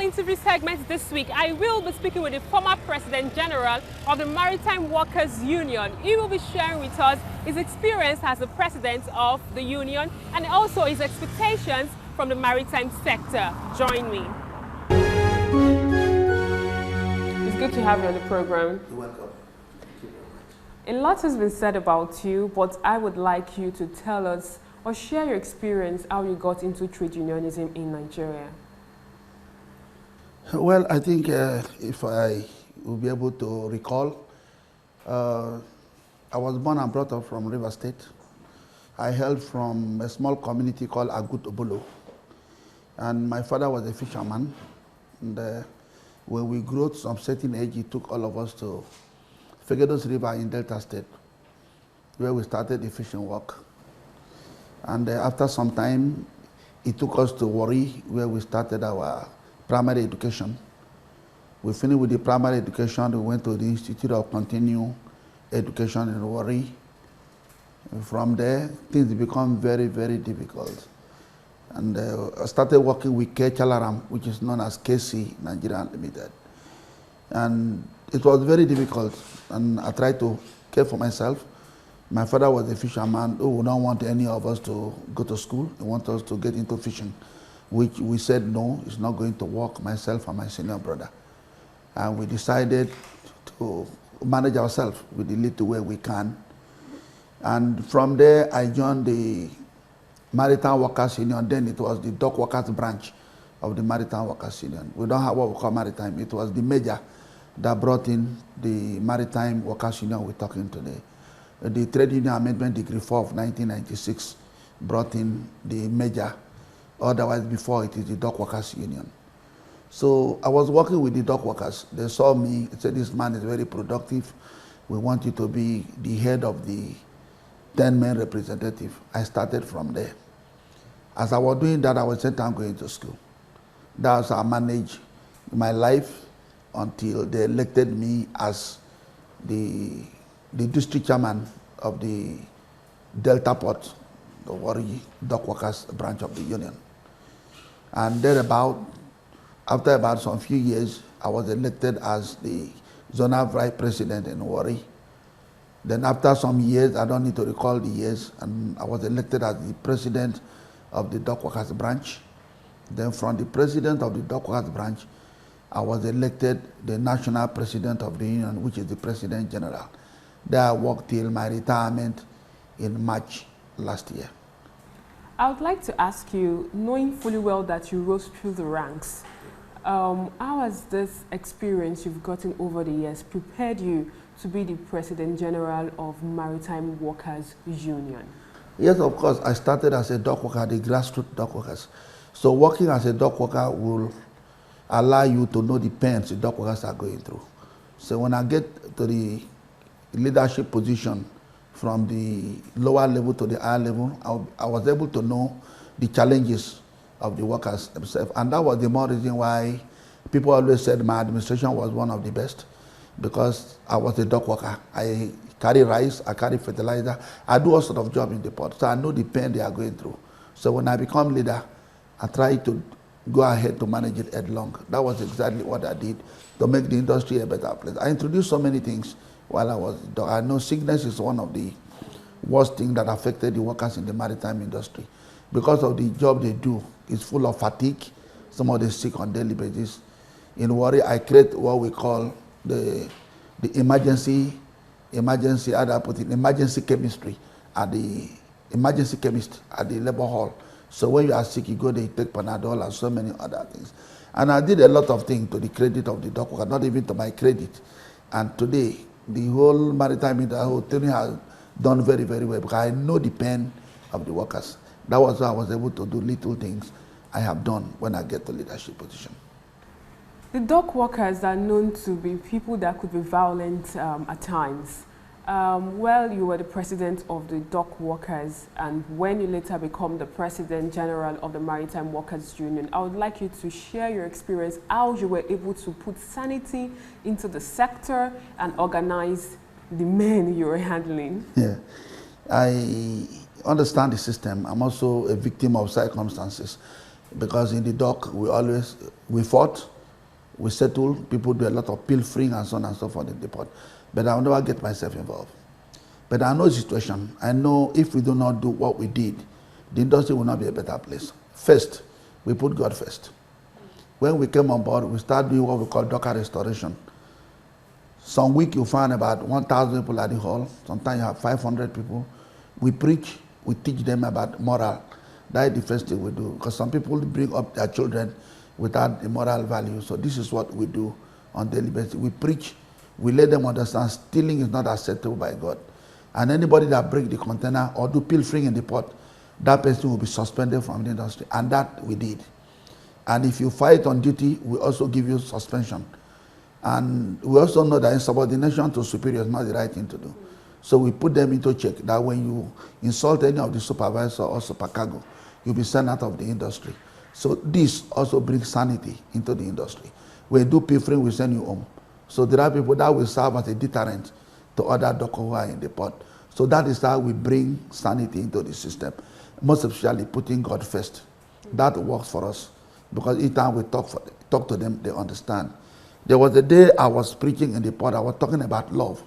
interview segment this week, I will be speaking with the former President General of the Maritime Workers Union. He will be sharing with us his experience as the President of the Union and also his expectations from the maritime sector. Join me. It's good to have you on the program. You're welcome. Thank you very much. A lot has been said about you, but I would like you to tell us or share your experience how you got into trade unionism in Nigeria. Well, I think if I will be able to recall, I was born and brought up from River State. I hailed from a small community called Agut Obolo. And my father was a fisherman. And when we grew to some certain age, he took all of us to Fegedos River in Delta State, where we started the fishing work. And after some time, he took us to Warri, where we started our primary education. We finished with the primary education. We went to the Institute of Continuing Education in Warri. From there, things become very, very difficult. And I started working with K. Chalaram, which is known as KC Nigeria Limited. And it was very difficult. And I tried to care for myself. My father was a fisherman who would not want any of us to go to school. He wanted us to get into fishing, which we said no, it's not going to work, myself and my senior brother. And we decided to manage ourselves with the little way we can. And from there, I joined the Maritime Workers Union. Then it was the dock workers branch of the Maritime Workers Union. We don't have what we call maritime. It was the major that brought in the Maritime Workers Union we're talking today. The Trade Union Amendment Decree 4 of 1996 brought in the major. Otherwise, before it is the dock workers union. So I was working with the dock workers. They saw me, said, this man is very productive. We want you to be the head of the 10-man representative. I started from there. As I was doing that, I was saying, I'm going to school. That's how I managed my life until they elected me as the district chairman of the Delta Port, the Warri Dock Workers branch of the union. And after about some few years, I was elected as the zonal vice president in Warri. Then after some years, I don't need to recall the years, and I was elected as the president of the Dock Workers branch. Then from the president of the Dock Workers branch, I was elected the national president of the union, which is the president general. There I worked till my retirement in March last year. I would like to ask you, knowing fully well that you rose through the ranks, how has this experience you've gotten over the years prepared you to be the President General of Maritime Workers Union? Yes, of course. I started as a dock worker, the grassroots dock workers. So working as a dock worker will allow you to know the pains the dock workers are going through. So when I get to the leadership position from the lower level to the higher level, I was able to know the challenges of the workers themselves. And that was the more reason why people always said my administration was one of the best, because I was a dock worker. I carry rice, I carry fertilizer, I do all sort of job in the port. So I know the pain they are going through. So when I become leader, I try to go ahead to manage it headlong. That was exactly what I did to make the industry a better place. I introduced so many things while I was, I know sickness is one of the worst things that affected the workers in the maritime industry. Because of the job they do, it's full of fatigue. Some of them sick on daily basis. In Warri, I create what we call the emergency chemistry at the emergency chemist at the labor hall. So when you are sick, you go there, you take Panadol and so many other things. And I did a lot of things to the credit of the dock worker, not even to my credit. And today, the whole maritime industry has done very, very well, because I know the pain of the workers. That was why I was able to do little things I have done when I get to leadership position. The dock workers are known to be people that could be violent at times. Well, you were the president of the dock workers, and when you later become the President General of the Maritime Workers Union, I would like you to share your experience, how you were able to put sanity into the sector and organize the men you were handling. Yeah, I understand the system. I'm also a victim of circumstances. because in the dock we fought, we settled, people do a lot of pilfering and so on and so forth in the port. But I'll never get myself involved. But I know the situation. I know if we do not do what we did, the industry will not be a better place. First, we put God first. When we came on board, we started doing what we call docker restoration. Some week you find about 1,000 people at the hall. Sometimes you have 500 people. We preach, we teach them about moral. That is the first thing we do. Because some people bring up their children without the moral value. So this is what we do on daily basis. We preach, we let them understand stealing is not acceptable by God. And anybody that break the container or do pilfering in the port, that person will be suspended from the industry. And that we did. And if you fight on duty, we also give you suspension. And we also know that insubordination to superior is not the right thing to do. So we put them into check that when you insult any of the supervisor or supercargo, you'll be sent out of the industry. So this also brings sanity into the industry. When you do pilfering, we send you home. So there are people that will serve as a deterrent to other dockers who are in the port. So that is how we bring sanity into the system. Most especially putting God first. That works for us. Because each time we talk to them, they understand. There was a day I was preaching in the port, I was talking about love.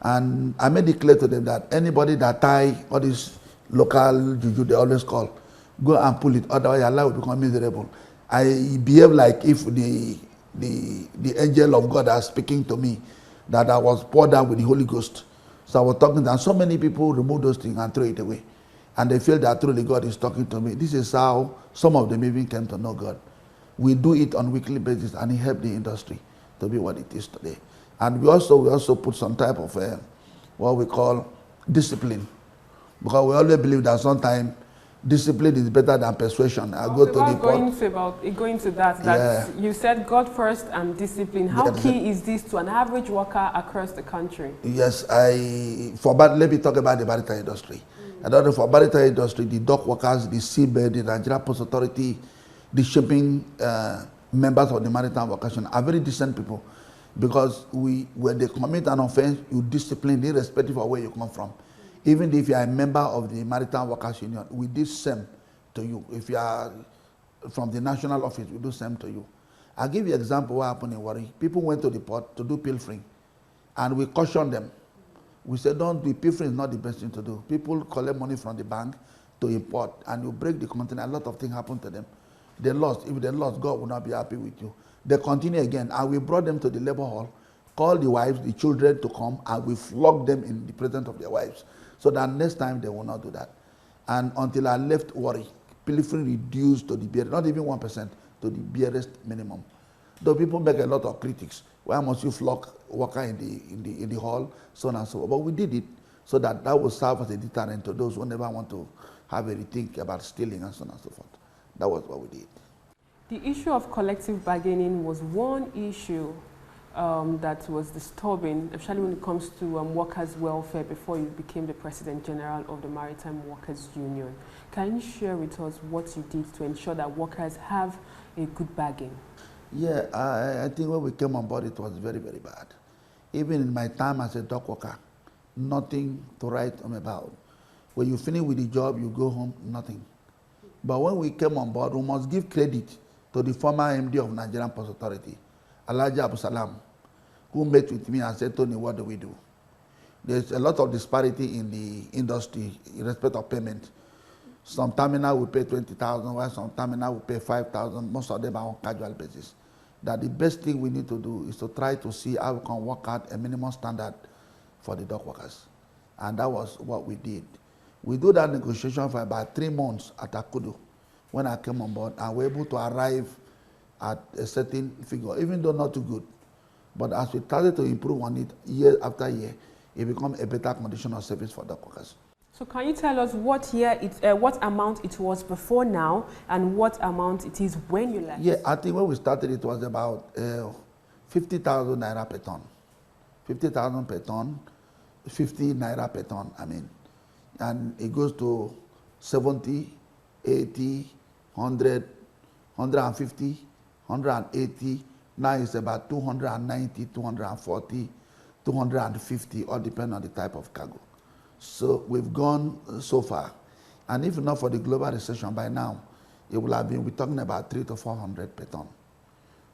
And I made it clear to them that anybody that tie all these local juju, they always call, go and pull it, otherwise your life will become miserable. I behave like if the angel of God are speaking to me, that I was poured down with the Holy Ghost. So I was talking to them, and so many people remove those things and throw it away. And they feel that truly God is talking to me. This is how some of them even came to know God. We do it on a weekly basis, and it helped the industry to be what it is today. And we also put some type of what we call discipline, because we always believe that sometimes discipline is better than persuasion. I go to the port. Going to that, yeah. You said God first and discipline. How key is this to an average worker across the country? Yes, let me talk about the maritime industry. I don't know, for maritime industry, the dock workers, the seabed, the Nigeria Post Authority, the shipping members of the maritime vocation are very decent people, because when they commit an offense, you discipline irrespective of where you come from. Even if you are a member of the Maritime Workers Union, we do same to you. If you are from the national office, we do same to you. I'll give you an example of what happened in Warri. People went to the port to do pilfering, and we cautioned them. We said, don't do pilfering, is not the best thing to do. People collect money from the bank to import, and you break the container, a lot of things happen to them. They lost. If they lost, God will not be happy with you. They continue again, and we brought them to the labor hall, called the wives, the children to come, and we flogged them in the presence of their wives, so that next time they will not do that. And until I left Warri, pilfering reduced to the bare, not even 1%, to the barest minimum. Though people make a lot of critics. Why must you flog worker in the hall, so on and so on. But we did it so that will serve as a deterrent to those who never want to have a rethink about stealing and so on and so forth. That was what we did. The issue of collective bargaining was one issue that was disturbing, especially when it comes to workers' welfare before you became the President General of the Maritime Workers Union. Can you share with us what you did to ensure that workers have a good bargain? Yeah, I think when we came on board, it was very, very bad. Even in my time as a dock worker, nothing to write home about. When you finish with the job, you go home, nothing. But when we came on board, we must give credit to the former MD of Nigerian Post Authority, Alhaji Abu Salam, who met with me and said, Tony, what do we do? There's a lot of disparity in the industry in respect of payment. Some terminal will pay 20,000, while some terminal will pay 5,000. Most of them are on casual basis. That the best thing we need to do is to try to see how we can work out a minimum standard for the dock workers. And that was what we did. We do that negotiation for about 3 months at Akudu when I came on board, and we were able to arrive at a certain figure, even though not too good. But as we started to improve on it year after year, it becomes a better condition of service for dock workers. So can you tell us what amount it was before now and what amount it is when you left? Yeah, I think when we started it was about 50,000 naira per ton. 50,000 per ton, 50 naira per ton, I mean. And it goes to 70, 80, 100, 150, 180. Now it's about 290, 240, 250, all depending on the type of cargo. So we've gone so far. And if not for the global recession by now, it will have been, we're talking about 300 to 400 per ton.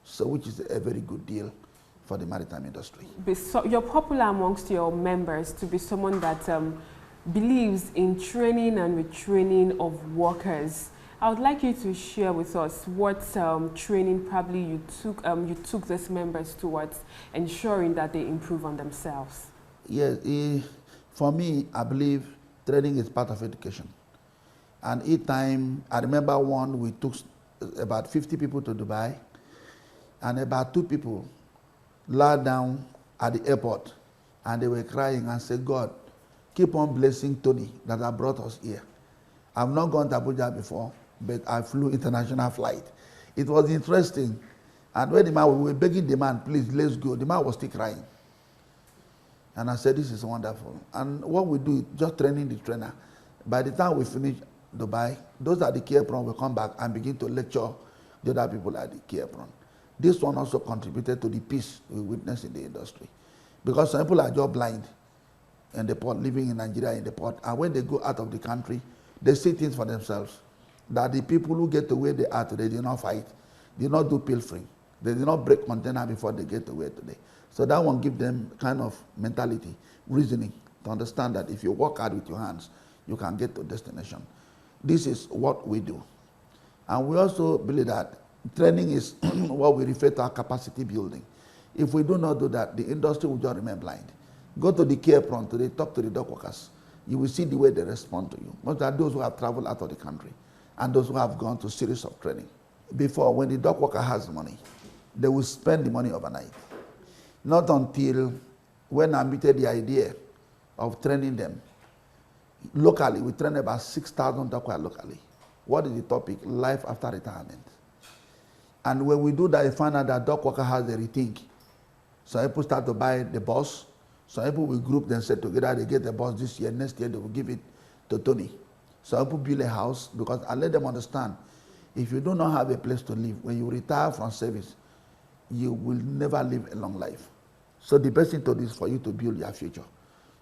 So which is a very good deal for the maritime industry. So you're popular amongst your members to be someone that believes in training and retraining of workers. I would like you to share with us what training probably you took these members towards ensuring that they improve on themselves. Yes, for me, I believe training is part of education. And each time, I remember one, we took about 50 people to Dubai, and about 2 people lied down at the airport, and they were crying and said, God, keep on blessing Tony that has brought us here. I've not gone to Abuja before, but I flew international flight. It was interesting. And when the man, we were begging the man, please, let's go. The man was still crying. And I said, this is wonderful. And what we do, just training the trainer. By the time we finish Dubai, those at the key apron will come back and begin to lecture the other people at the key apron. This one also contributed to the peace we witnessed in the industry. Because some people are just blind in the port, living in Nigeria in the port. And when they go out of the country, they see things for themselves. That the people who get to where they are today did not fight, did not do pilfering. They did not break container before they get to where today. So that one gives them kind of mentality, reasoning, to understand that if you work hard with your hands, you can get to destination. This is what we do. And we also believe that training is what we refer to our capacity building. If we do not do that, the industry will just remain blind. Go to the key apron today, talk to the dock workers. You will see the way they respond to you. Most are those who have traveled out of the country and those who have gone to series of training. Before, when the dock worker has money, they will spend the money overnight. Not until when I admitted the idea of training them. Locally, we train about 6,000 dock workers locally. What is the topic? Life after retirement. And when we do that, we find out that dock worker has a rethink. Some people start to buy the bus. Some people will group themselves together. They get the bus this year. Next year, they will give it to Tony. Some people build a house because I let them understand, if you do not have a place to live, when you retire from service, you will never live a long life. So the best thing to do is for you to build your future.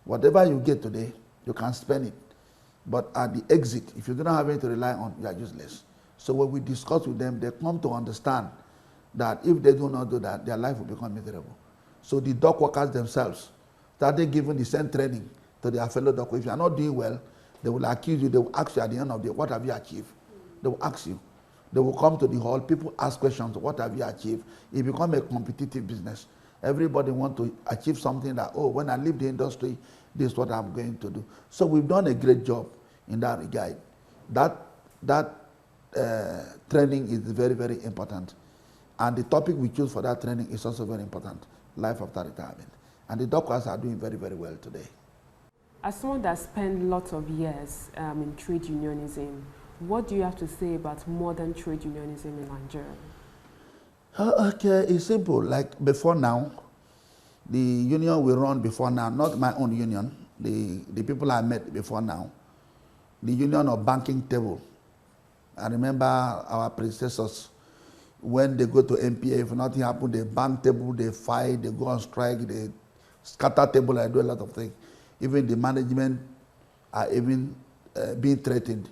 Whatever you get today, you can spend it. But at the exit, if you do not have anything to rely on, you are useless. So when we discuss with them, they come to understand that if they do not do that, their life will become miserable. So the dock workers themselves started giving the same training to their fellow dock workers. If you are not doing well, they will accuse you. They will ask you at the end of the day, what have you achieved? They will ask you. They will come to the hall. People ask questions, what have you achieved? It becomes a competitive business. Everybody wants to achieve something that, oh, when I leave the industry, this is what I'm going to do. So we've done a great job in that regard. That training is very, very important. And the topic we choose for that training is also very important, life after retirement. And the doctors are doing very, very well today. As someone that spent lots of years in trade unionism, what do you have to say about modern trade unionism in Nigeria? Okay, it's simple. Like before now, the union we run before now, not my own union, the people I met before now, the union of banking table. I remember our predecessors, when they go to MPA, if nothing happens, they bank table, they fight, they go on strike, they scatter table, I do a lot of things. Even the management are even being threatened.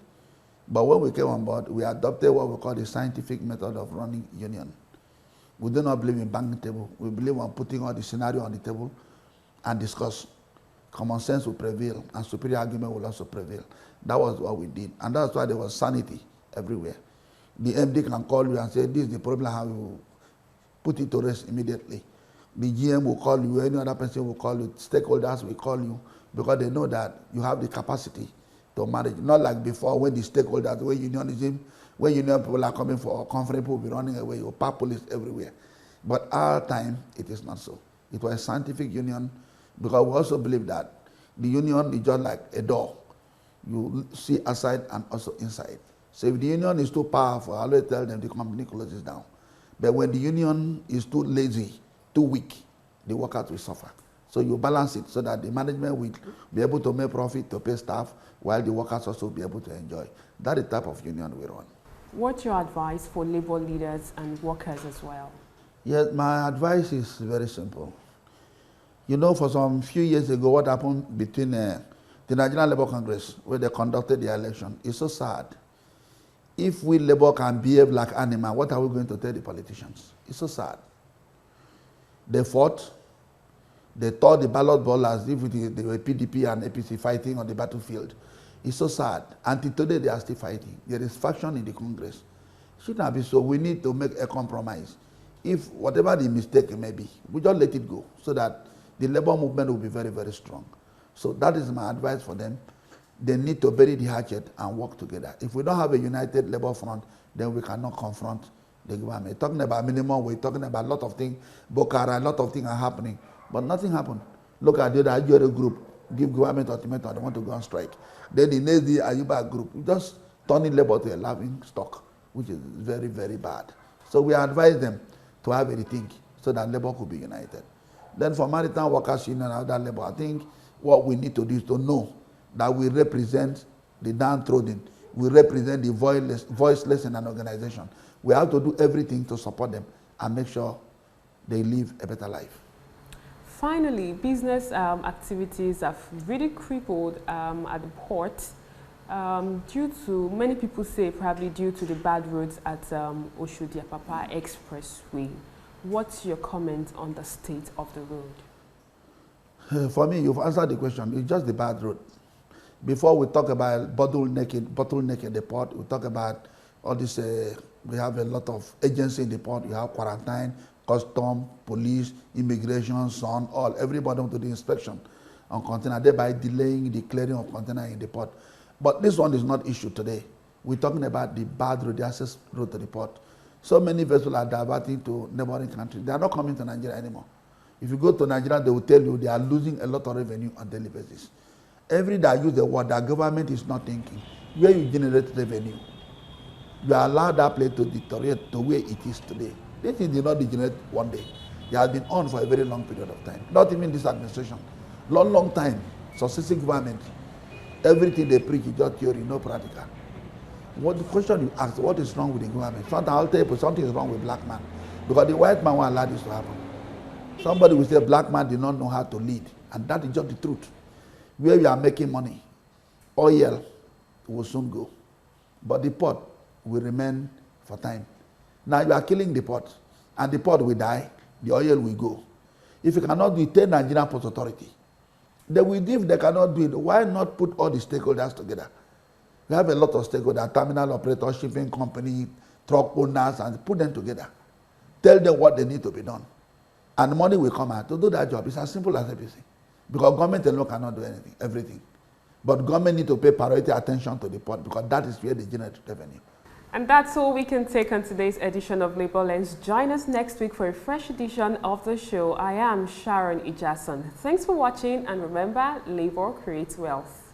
But when we came on board, we adopted what we call the scientific method of running union. We do not believe in banking table. We believe in putting all the scenario on the table and discuss. Common sense will prevail and superior argument will also prevail. That was what we did. And that's why there was sanity everywhere. The MD can call you and say, this is the problem, how you put it to rest immediately. The GM will call you, any other person will call you, stakeholders will call you, because they know that you have the capacity to manage. Not like before when the stakeholders, when unionism, when union people are coming for a conference, people will be running away, you pack police everywhere. But our time, it is not so. It was a scientific union, because we also believe that the union is just like a door. You see outside and also inside. So if the union is too powerful, I always tell them the company closes down. But when the union is too lazy, too weak, the workers will suffer. So you balance it so that the management will be able to make profit to pay staff, while the workers also be able to enjoy. That is the type of union we run. What's your advice for labor leaders and workers as well? Yes, my advice is very simple. You know, for some few years ago, what happened between the Nigerian Labour Congress, where they conducted the election, is so sad. If we Labour can behave like animals, what are we going to tell the politicians? It's so sad. They fought. They tore the ballot ball as if they were PDP and APC fighting on the battlefield. It's so sad. Until today, they are still fighting. There is faction in the Congress. It should not be so. We need to make a compromise. If whatever the mistake may be, we just let it go so that the Labour movement will be very, very strong. So that is my advice for them. They need to bury the hatchet and work together. If we don't have a united Labour front, then we cannot confront the government. Talking about minimum wage, talking about a lot of things, Bokara, a lot of things are happening, but nothing happened. Look at the other group, give government ultimatum, they want to go on strike. Then the next day, Ayuba group, just turning Labour to a laughing stock, which is very, very bad. So we advise them to have a rethink so that Labour could be united. Then for Maritime Workers Union and other Labour, I think what we need to do is to know that we represent the downtrodden, we represent the voiceless in an organization. We have to do everything to support them and make sure they live a better life. Finally, business activities have really crippled at the port due to, many people say, probably due to the bad roads at Oshodi-Apapa Expressway. What's your comment on the state of the road? For me, you've answered the question. It's just the bad road. Before we talk about bottleneck in the port, we talk about all this, we have a lot of agencies in the port. You have quarantine, custom, police, immigration, son, all, everybody to the inspection on container, thereby delaying the clearing of container in the port. But this one is not issue today. We're talking about the bad road, the access road to the port. So many vessels are diverting to neighboring countries. They are not coming to Nigeria anymore. If you go to Nigeria, they will tell you they are losing a lot of revenue on a daily basis. Every day I use the word that government is not thinking. Where you generate revenue, you allow that place to deteriorate to where it is today. This thing did not degenerate one day. It has been on for a very long period of time. Not even this administration. Long, long time. Successive government. Everything they preach is just theory, no practical. What the question you ask, what is wrong with the government? Sometimes I'll tell you something is wrong with black man. Because the white man won't allow this to happen. Somebody will say black man did not know how to lead. And that is just the truth. Where we are making money, oil will soon go. But the port will remain for time. Now you are killing the port. And the port will die, the oil will go. If you cannot do it, tell Nigerian Port Authority. They will do if they cannot do it. Why not put all the stakeholders together? We have a lot of stakeholders, terminal operators, shipping company, truck owners, and put them together. Tell them what they need to be done. And money will come out to do that job. It's as simple as everything. Because government alone cannot do anything, everything. But government need to pay priority attention to the port because that is where they generate revenue. And that's all we can take on today's edition of Labour Lens. Join us next week for a fresh edition of the show. I am Sharon Ijason. Thanks for watching, and remember, Labour creates wealth.